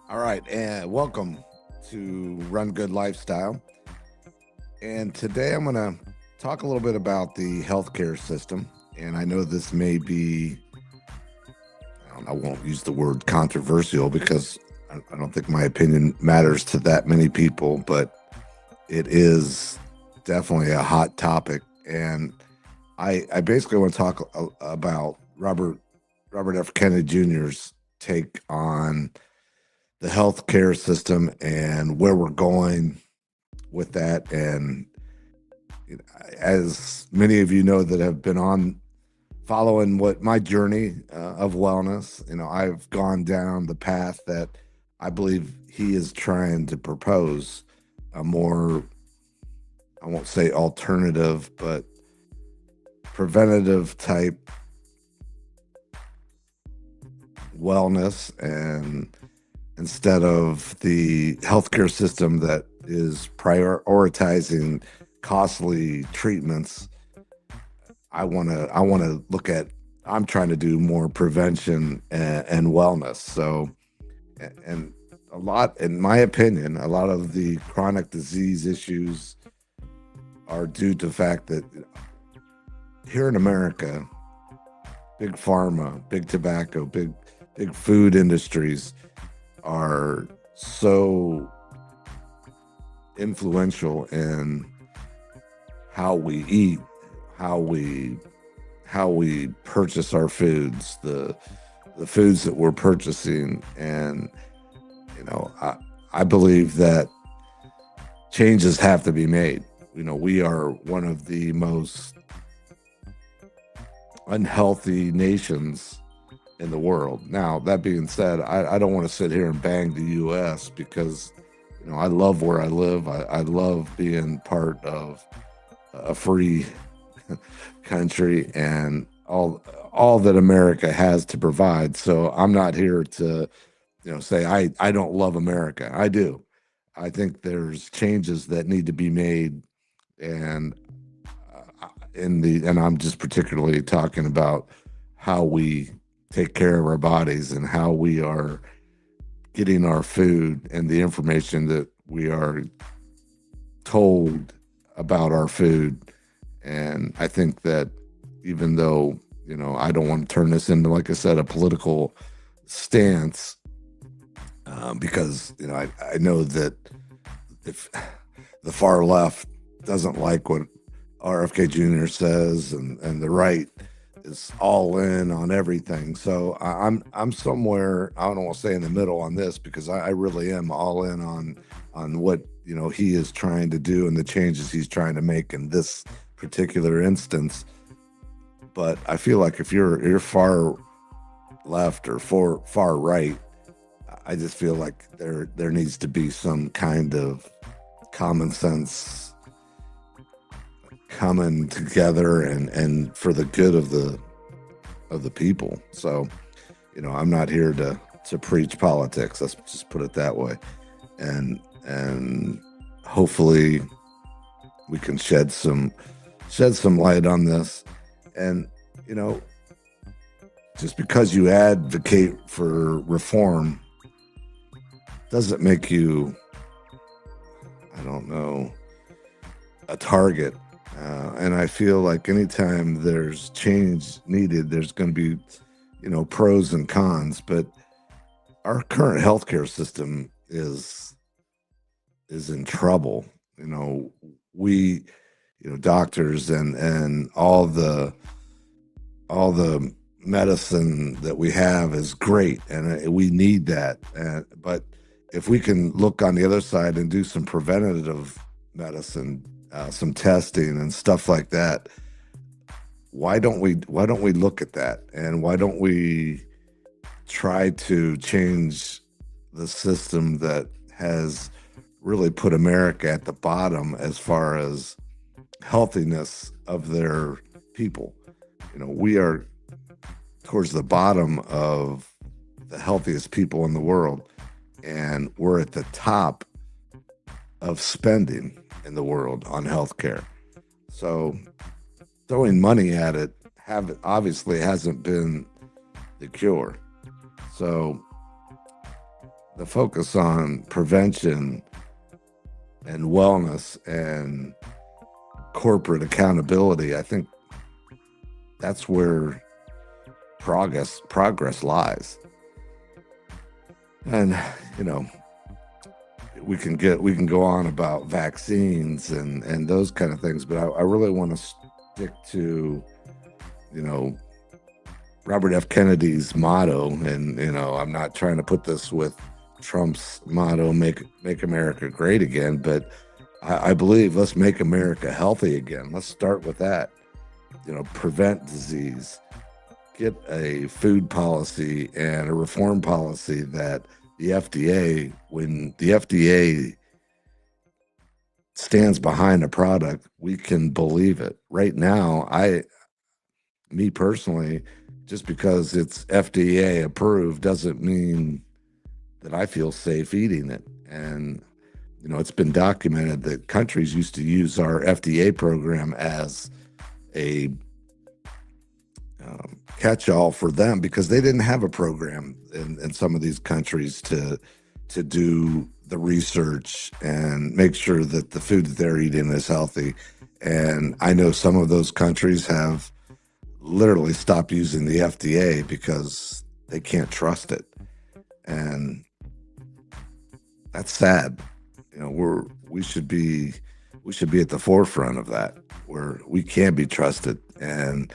All right, and welcome to Run Good Lifestyle. And today I'm going to talk a little bit about the healthcare system. And I know this may be, I won't use the word controversial because I don't think my opinion matters to that many people, but it is definitely a hot topic. And I basically want to talk about Robert F. Kennedy Jr.'s take on the healthcare system and where we're going with that. And as many of you know that have been on following what my journey of wellness, I've gone down the path that I believe he is trying to propose a more, I won't say alternative, but preventative type wellness, and instead of the healthcare system that is prioritizing costly treatments, I want to look at, I'm trying to do more prevention and wellness. So, and a lot, in my opinion, a lot of the chronic disease issues are due to the fact that here in America, big pharma, big tobacco, big food industries are so influential in how we eat, how we how we purchase our foods, the foods that we're purchasing. And I believe that changes have to be made. We are one of the most unhealthy nations in the world. Now, that being said, I don't want to sit here and bang the US because I love where I live. I love being part of a free country and all that America has to provide. So I'm not here to say I don't love America. I do. I think there's changes that need to be made, and and I'm just particularly talking about how we take care of our bodies and how we are getting our food and the information that we are told about our food. And I think that even though, I don't want to turn this into, like I said, a political stance, because, I know that if the far left doesn't like what RFK Jr. says, and the right is all in on everything. So I'm somewhere, I don't want to say in the middle on this, because I really am all in on what he is trying to do and the changes he's trying to make in this particular instance. But I feel like if you're far left or far right, I just feel like there needs to be some kind of common sense coming together and for the good of the people. So, I'm not here to preach politics. Let's just put it that way. And hopefully we can shed some light on this. And just because you advocate for reform doesn't make you, I don't know, a target. And I feel like anytime there's change needed, there's going to be, pros and cons. But our current healthcare system is in trouble. We, doctors and all the medicine that we have is great, and we need that. But if we can look on the other side and do some preventative medicine, some testing and stuff like that, why don't we look at that, and why don't we try to change the system that has really put America at the bottom as far as healthiness of their people? We are towards the bottom of the healthiest people in the world, and we're at the top of spending in the world on healthcare. So throwing money at it obviously hasn't been the cure. So the focus on prevention and wellness and corporate accountability, I think that's where progress lies. And you know, we can go on about vaccines and those kind of things, but I really want to stick to, you know, Robert F. Kennedy's motto. And you know, I'm not trying to put this with Trump's motto, make America great again, but I believe let's make America healthy again. Let's start with that. You know, prevent disease, get a food policy and a reform policy that the FDA, when the FDA stands behind a product, we can believe it. Right now, me personally, just because it's FDA approved doesn't mean that I feel safe eating it. And, you know, it's been documented that countries used to use our FDA program as a catch-all for them because they didn't have a program in some of these countries to do the research and make sure that the food that they're eating is healthy. And I know some of those countries have literally stopped using the FDA because they can't trust it. And that's sad. You know, we should be at the forefront of that, where we can be trusted and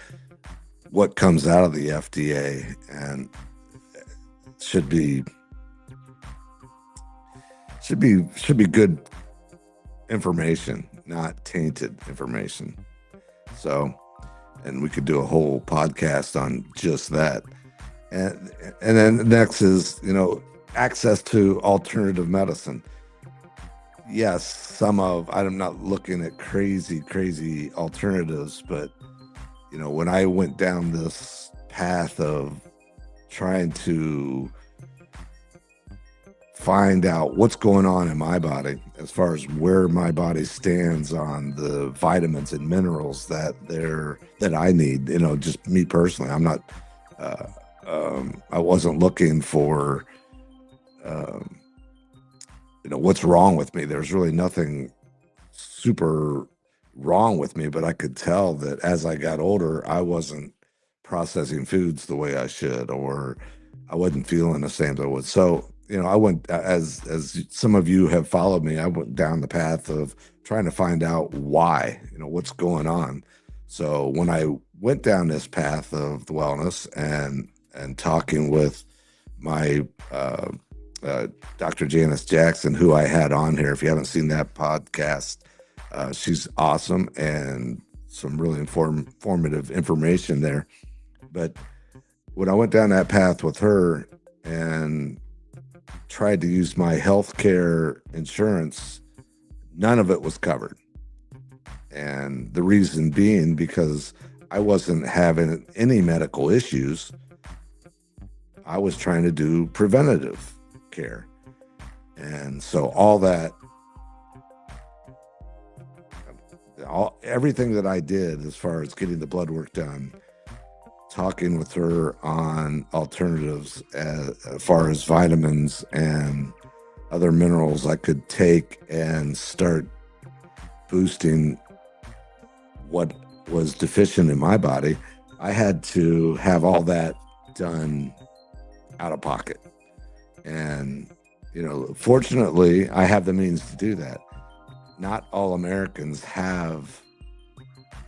what comes out of the FDA and should be good information, not tainted information. So, and we could do a whole podcast on just that. And then next is, you know, access to alternative medicine. Yes, I'm not looking at crazy alternatives, but you know, when I went down this path of trying to find out what's going on in my body as far as where my body stands on the vitamins and minerals that I need, you know, just me personally, I'm not, I wasn't looking for, you know, what's wrong with me. There's really nothing super wrong with me, but I could tell that as I got older, I wasn't processing foods the way I should, or I wasn't feeling the same as I would. So, you know, I went, as some of you have followed me, I went down the path of trying to find out why, you know, what's going on. So when I went down this path of the wellness and talking with my Dr. Janice Jackson, who I had on here, if you haven't seen that podcast, she's awesome and some really informative information there. But when I went down that path with her and tried to use my healthcare insurance, none of it was covered. And the reason being because I wasn't having any medical issues. I was trying to do preventative care. And so everything that I did as far as getting the blood work done, talking with her on alternatives as far as vitamins and other minerals I could take and start boosting what was deficient in my body, I had to have all that done out of pocket. And, you know, fortunately, I have the means to do that. Not all Americans have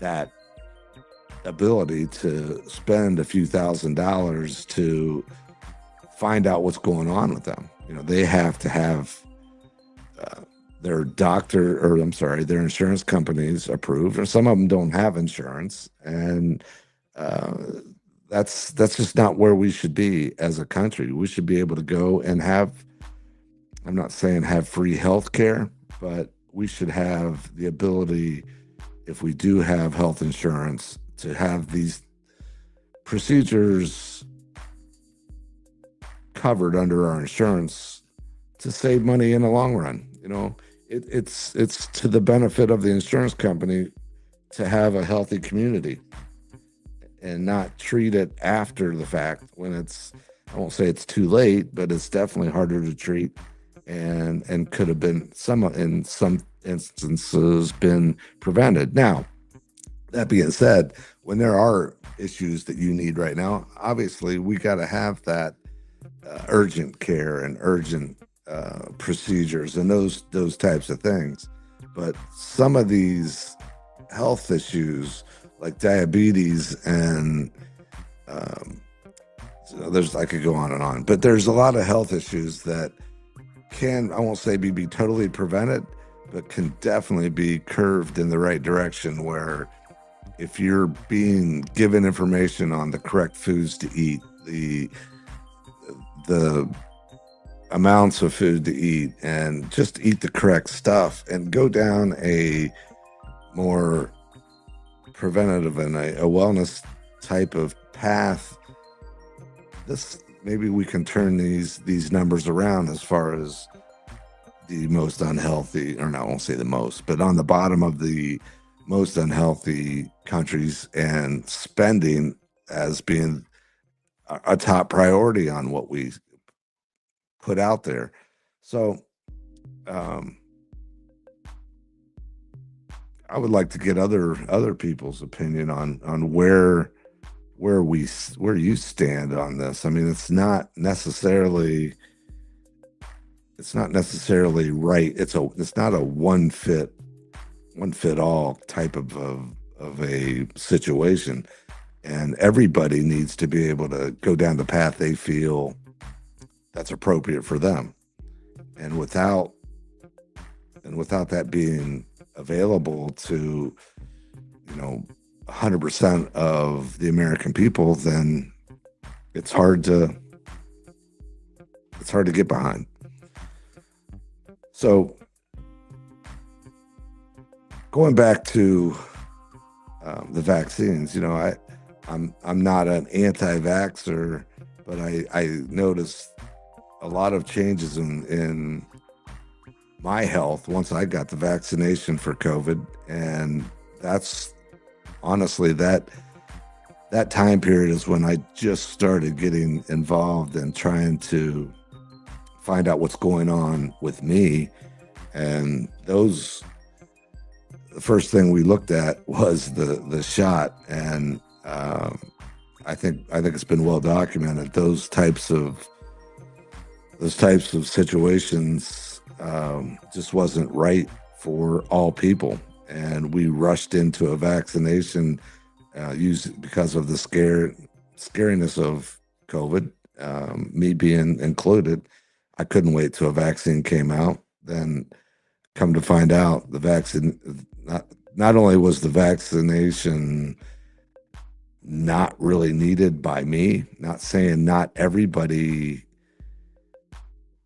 that ability to spend a few $1,000s to find out what's going on with them. You know, they have to have their their insurance companies approved, or some of them don't have insurance. And that's just not where we should be as a country. We should be able to go and have, I'm not saying have free health care, but we should have the ability, if we do have health insurance, to have these procedures covered under our insurance to save money in the long run. You know, it's to the benefit of the insurance company to have a healthy community and not treat it after the fact when it's I won't say it's too late, but it's definitely harder to treat, and could have been in some instances been prevented. Now, that being said, when there are issues that you need right now, obviously we got to have that urgent care and urgent procedures and those types of things. But some of these health issues, like diabetes and um, there's I could go on and on, but there's a lot of health issues that can, I won't say be totally prevented, but can definitely be curved in the right direction where if you're being given information on the correct foods to eat, the amounts of food to eat, and just eat the correct stuff and go down a more preventative and a wellness type of path, this maybe we can turn these numbers around as far as the most unhealthy, or not, I won't say the most, but on the bottom of the most unhealthy countries, and spending as being a top priority on what we put out there. So um, I would like to get other people's opinion on where you stand on this. I mean, it's not necessarily right. It's not a one fit all type of a situation, and everybody needs to be able to go down the path they feel that's appropriate for them, and without that being available to 100% of the American people, then it's hard to get behind. So going back to the vaccines, I'm not an anti-vaxxer, but I noticed a lot of changes in my health once I got the vaccination for COVID, and that's honestly that time period is when I just started getting involved and trying to find out what's going on with me. And the first thing we looked at was the shot, and I think it's been well documented. Those types of situations just wasn't right for all people, and we rushed into a vaccination used because of the scariness of COVID, me being included. I couldn't wait till a vaccine came out. Then come to find out, the vaccine, not only was the vaccination not really needed by me, not saying not everybody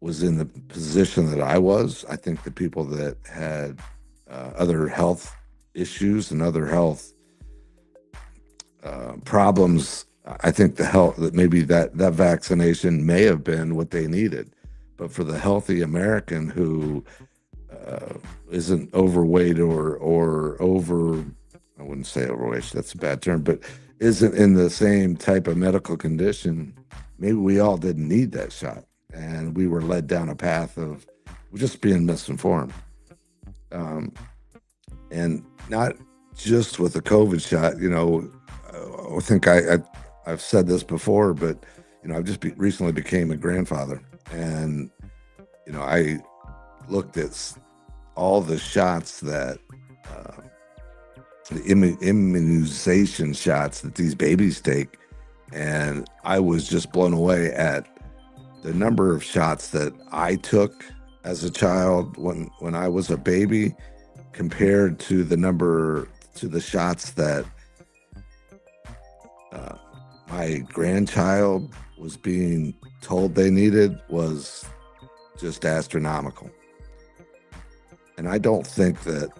was in the position that I was. I think the people that had other health issues and other health problems, I think that maybe that vaccination may have been what they needed. But for the healthy American who isn't overweight or over, I wouldn't say overweight, that's a bad term, but isn't in the same type of medical condition, maybe we all didn't need that shot. And we were led down a path of just being misinformed. And not just with the COVID shot, I think I've said this before, but, I've just recently became a grandfather. And, I looked at all the shots that, the immunization shots that these babies take. And I was just blown away at the number of shots that I took as a child when I was a baby, compared to the shots that my grandchild was being told they needed, was just astronomical. And I don't think that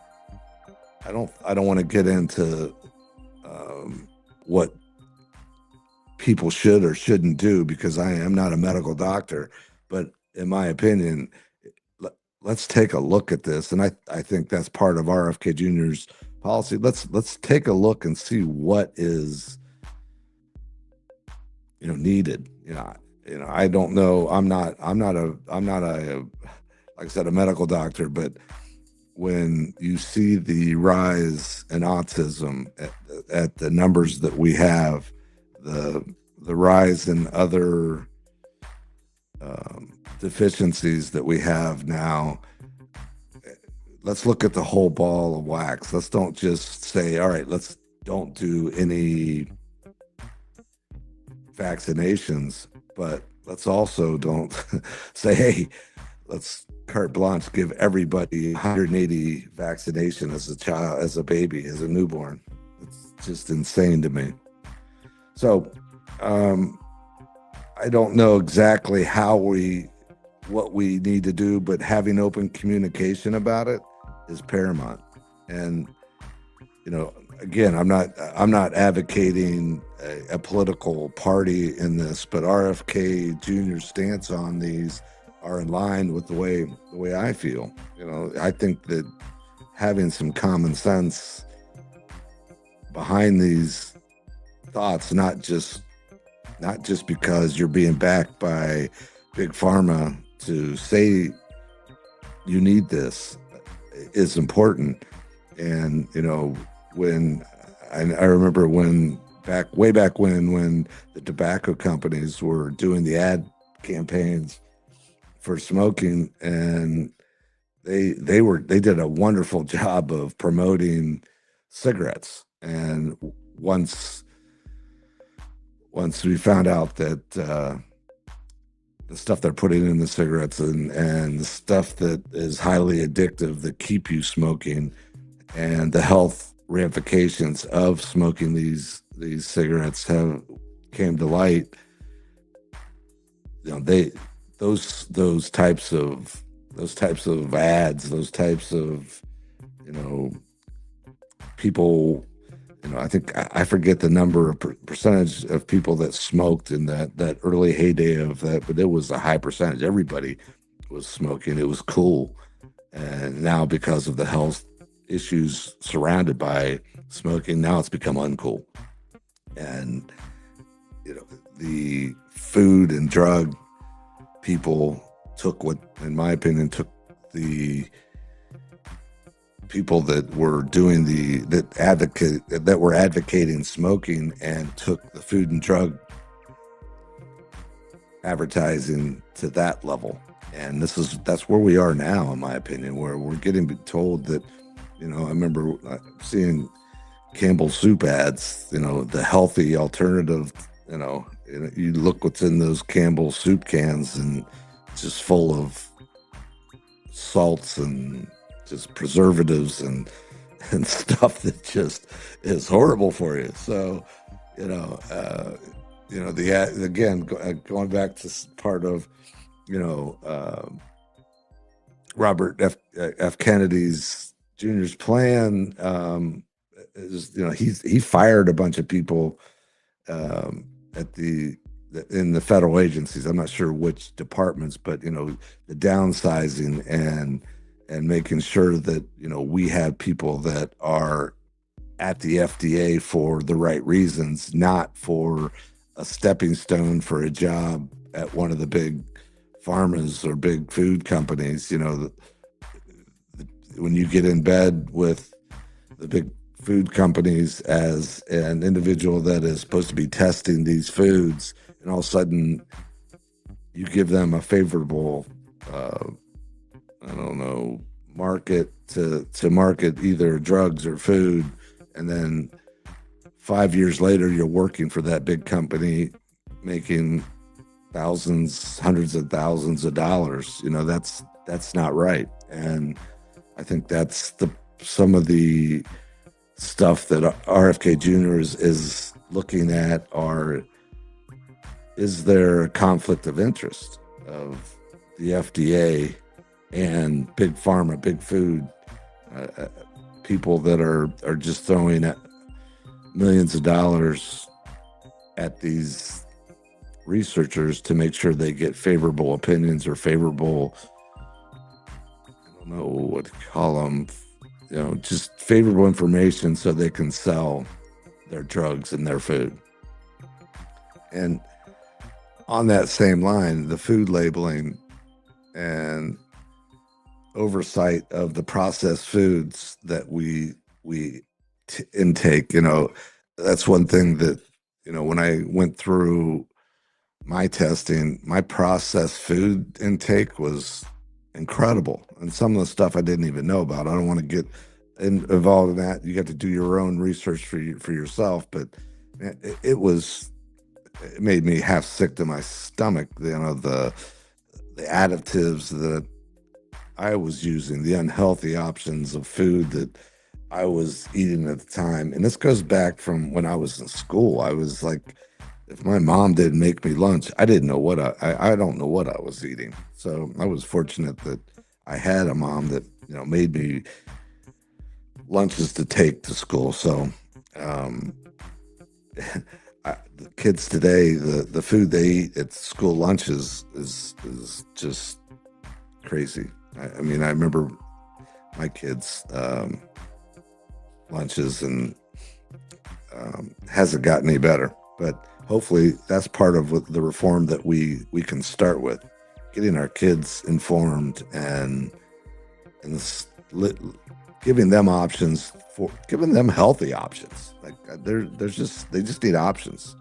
I don't want to get into what people should or shouldn't do, because I am not a medical doctor. But in my opinion, let's take a look at this. And I think that's part of RFK Jr.'s policy. Let's take a look and see what is needed. I don't know. I'm not a like I said, a medical doctor, but when you see the rise in autism at the numbers that we have, the the rise in other deficiencies that we have now, let's look at the whole ball of wax. Let's don't just say, all right, let's don't do any vaccinations, but let's also don't say, hey, let's carte blanche give everybody 180 vaccination as a child, as a baby, as a newborn. It's just insane to me. So I don't know exactly what we need to do, but having open communication about it is paramount. And again, I'm not advocating a political party in this, but RFK Jr.'s stance on these are in line with the way I feel. I think that having some common sense behind these thoughts, not just because you're being backed by big pharma to say you need this, is important. And when I remember way back when the tobacco companies were doing the ad campaigns for smoking, and they did a wonderful job of promoting cigarettes. And once we found out that the stuff they're putting in the cigarettes and the stuff that is highly addictive that keep you smoking, and the health ramifications of smoking these cigarettes came to light, those types of ads, those types of people, I think I forget the number of percentage of people that smoked in that early heyday of that, but it was a high percentage. Everybody was smoking. It was cool. And now, because of the health issues surrounded by smoking, now it's become uncool. And the food and drug people took what, in my opinion, took the people that were advocating smoking and took the food and drug advertising to that level. And that's where we are now, in my opinion, where we're getting told that, I remember seeing Campbell soup ads, the healthy alternative, you look what's in those Campbell soup cans, and it's just full of salts and just preservatives and stuff that just is horrible for you. So, again, going back to part of, Robert F. Kennedy's Jr.'s plan, is, he fired a bunch of people in the federal agencies. I'm not sure which departments, but the downsizing and making sure that we have people that are at the FDA for the right reasons, not for a stepping stone for a job at one of the big pharmas or big food companies. When you get in bed with the big food companies as an individual that is supposed to be testing these foods, and all of a sudden you give them a favorable market to market either drugs or food, and then 5 years later you're working for that big company making thousands, hundreds of thousands of dollars. That's not right. And I think that's some of the stuff that RFK Jr. is looking at is there a conflict of interest of the FDA and big pharma, big food, people that are just throwing millions of dollars at these researchers to make sure they get favorable opinions or favorable, I don't know what to call them, just favorable information so they can sell their drugs and their food. And on that same line, the food labeling and oversight of the processed foods that we intake, that's one thing that, when I went through my testing, my processed food intake was incredible. And some of the stuff I didn't even know about. I don't want to get involved in that. You got to do your own research for yourself, but it made me half sick to my stomach, the additives that I was using, the unhealthy options of food that I was eating at the time. And this goes back from when I was in school. I was like, if my mom didn't make me lunch, I didn't know what I don't know what I was eating. So I was fortunate that I had a mom that, made me lunches to take to school. So, the kids today, the food they eat at school lunches is just crazy. I mean, I remember my kids' lunches, and hasn't gotten any better. But hopefully, that's part of the reform that we can start with, getting our kids informed and giving them options, giving them healthy options. Like they just need options.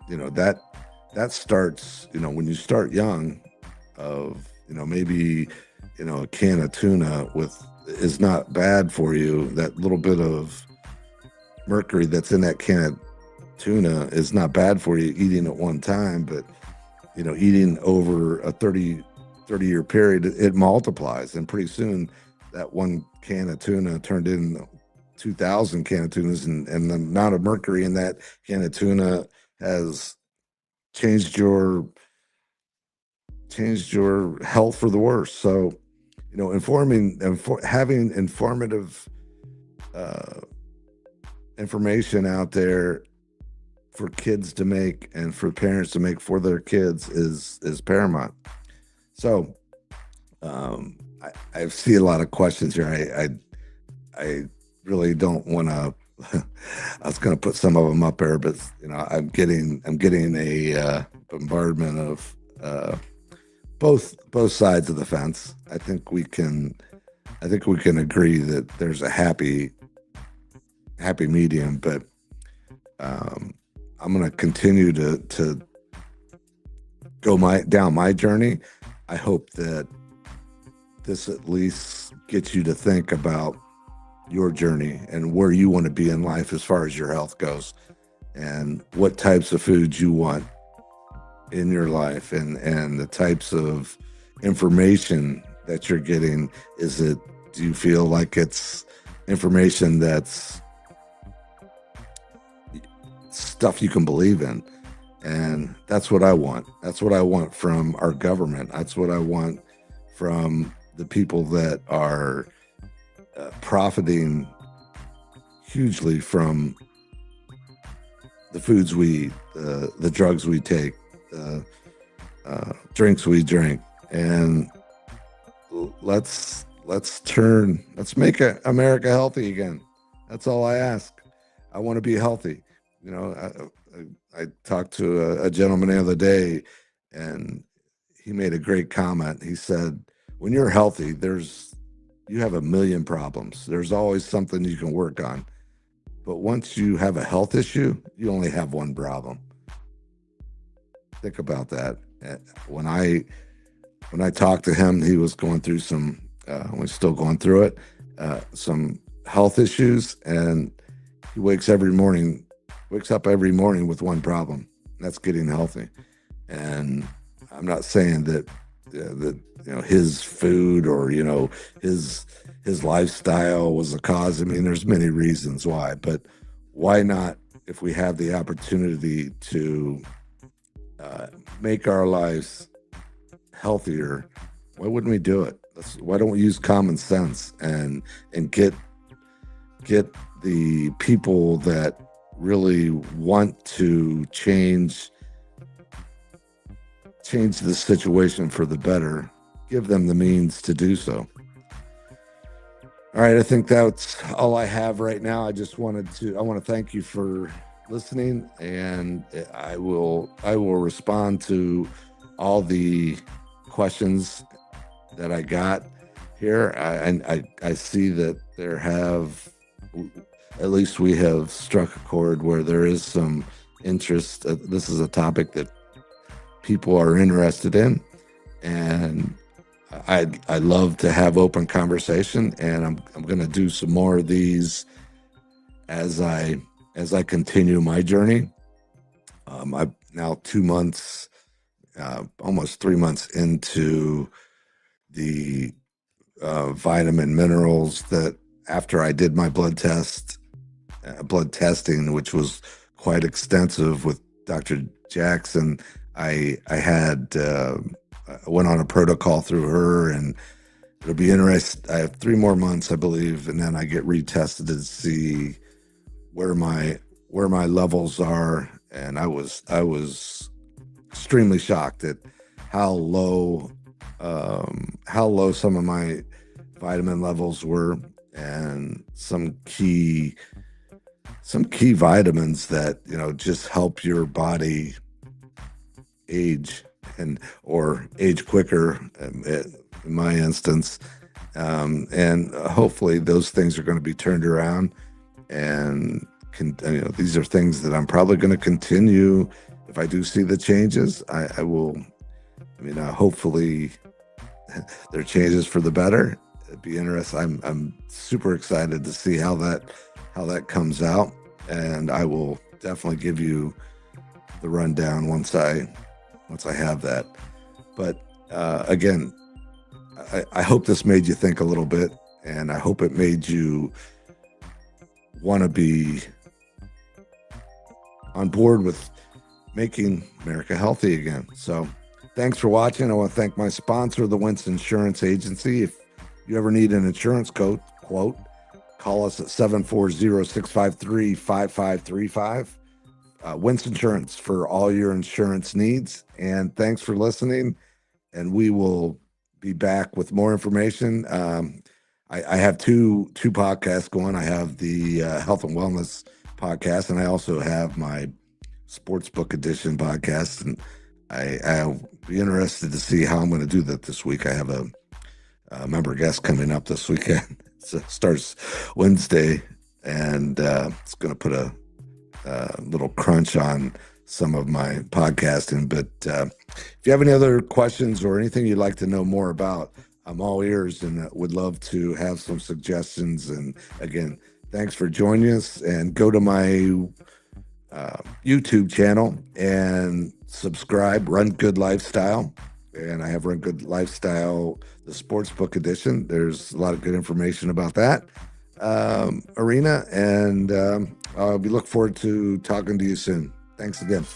That starts, when you start young, of maybe a can of tuna is not bad for you. That little bit of mercury that's in that can of tuna is not bad for you eating at one time, but eating over a 30-year period, it multiplies, and pretty soon that one can of tuna turned in 2,000 can of tunas, and the amount of mercury in that can of tuna has changed your health for the worse. So, having informative information out there for kids to make and for parents to make for their kids is paramount. So, I see a lot of questions here. I really don't want to. I was going to put some of them up there, but I'm getting a bombardment of both sides of the fence. I think we can agree that there's a happy medium, but I'm going to continue to go down my journey. I hope that this at least gets you to think about your journey and where you want to be in life as far as your health goes, and what types of foods you want in your life, and the types of information that you're getting. Do you feel like it's information that's stuff you can believe in? And that's what I want. That's what I want from our government. That's what I want from the people that are profiting hugely from the foods we eat, the drugs we take, the drinks we drink. And let's make America healthy again. That's all I ask. I want to be healthy. I talked to a gentleman the other day, and he made a great comment. He said, when you're healthy, you have a million problems. There's always something you can work on. But once you have a health issue, you only have one problem. Think about that. When I talked to him, he was going through we're still going through it, some health issues, and he wakes up every morning with one problem. That's getting healthy. And I'm not saying that his food or his lifestyle was the cause. I mean, there's many reasons why, but why not, if we have the opportunity to make our lives healthier, why wouldn't we do it? Why don't we use common sense and get the people that really want to change the situation for the better, give them the means to do so. All right, I think that's all I have right now. I want to thank you for listening, and I will respond to all the questions that I got here. I see that there have, at least we have struck a chord where there is some interest. This is a topic that people are interested in, and I love to have open conversation, and I'm going to do some more of these as I continue my journey. I'm now 2 months, almost 3 months into the vitamin minerals that after I did my blood testing, which was quite extensive with Dr. Jackson. I went on a protocol through her, and it'll be interesting. I have 3 more months, I believe, and then I get retested to see where my levels are. And I was extremely shocked at how low some of my vitamin levels were, and some key vitamins that just help your body age or age quicker, in my instance. And hopefully those things are going to be turned around, and these are things that I'm probably going to continue. If I do see the changes, I will. Hopefully there are changes for the better. It'd be interesting. I'm super excited to see how that comes out, and I will definitely give you the rundown once I have that. But again, I hope this made you think a little bit, and I hope it made you want to be on board with making America healthy again. So thanks for watching. I want to thank my sponsor, the Wentz Insurance Agency. If you ever need an insurance quote, call us at 740-653-5535. Wentz Insurance for all your insurance needs. And thanks for listening. And we will be back with more information. I have two podcasts going. I have the Health and Wellness podcast, and I also have my Sportsbook Edition podcast. And I'll be interested to see how I'm going to do that this week. I have a member guest coming up this weekend. It starts Wednesday, and it's going to put a little crunch on some of my podcasting. But if you have any other questions or anything you'd like to know more about, I'm all ears and would love to have some suggestions. And again, thanks for joining us, and go to my YouTube channel and subscribe, Run Good Lifestyle. And I have Run Good Lifestyle, the Sportsbook Edition. There's a lot of good information about that arena. And I'll look forward to talking to you soon. Thanks again.